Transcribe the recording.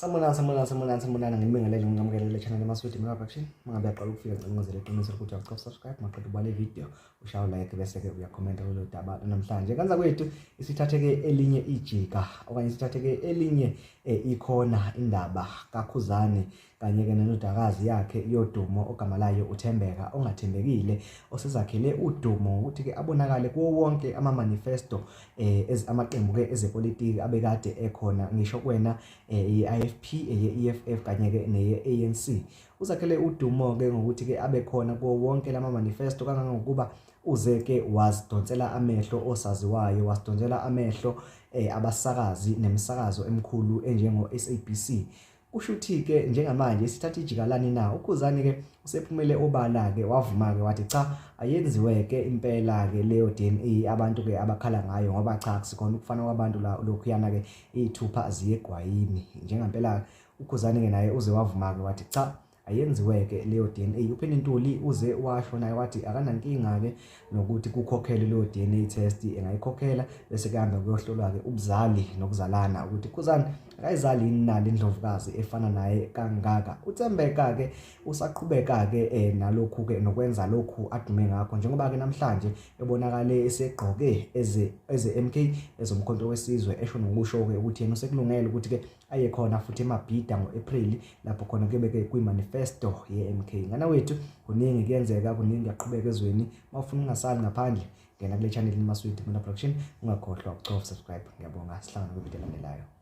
Sanibonani ngibingelele ngigamukele channel yaMaManifesto production. Mangabe yaqala ukufika ngicela iqiniso ukuthi uyaqhubeka subscribe maqedwe ubale video ushaye like bese ke uyakhomenta kulolu daba namhlanje. Kanza kwethu isithatheke elinye ijika okanye isithatheke elinye ikhona indaba kaKhuzani kanye ke nenodakazi yakhe yodumo ogama layo uThembeka ongathembekile osezakhele udumo ukuthi ke abonakale kuwo wonke amaManifesto amaqembu ke ezepolitiki abekade ekhona ngisho kwena iFP yeEFF kanye ke neyeANC. Uzakhele udumo ke ngokuthi ke abe khona kuwo wonke lamaManifesto kangangokuba uzeke wasidonsela amehlo osaziwayo wasidonsela amehlo abasakazi nemisakazo emkhulu enjengo SABC. Kushuthi ke njengamanje isithatijika lani na uKhuzani ke usephumele obala ke wavuma ke wathi cha ayenziwe ke impela ke leyo DNA abantu ke abakhala ngayo ngoba cha kusikhona ukufana kwabantu la lokhuyana ke izithupha ziyegwayini njengempela uKhuzani ke naye uze wavuma ke wathi cha ayenziwe ke leyo DNA. Upheni Ntuli uze washo naye wathi akanankinga ke nokuthi kukhokhele leyo DNA test engayikhokhela bese kuhambe kuyohlolwa ke ubuzali nokuzalana ukuthi uKhuzani akayizali inali indlovukazi efana naye kangaka. uThembeka ke usaqhubeka ke nalokhu ke nokwenza lokhu adume ngakho njengoba ke namhlanje ebonakale esegqoke eze MK ezomkhonto wesizwe esho nokusho ke ukuthi yena usekulungele ukuthi ke aye khona futhi emabhida ngoApril lapho khona kube ke kwiManifesto yeMK. Ngana wethu kuningi kuyenzeka kuningi yaqhubeka ezweni mawufuna ungasali ngaphandle ngena kule channel yaMaManifesto production ungakhohlwa ukucofa subscribe. Ngiyabonga sihlangana kwivideo elandelayo.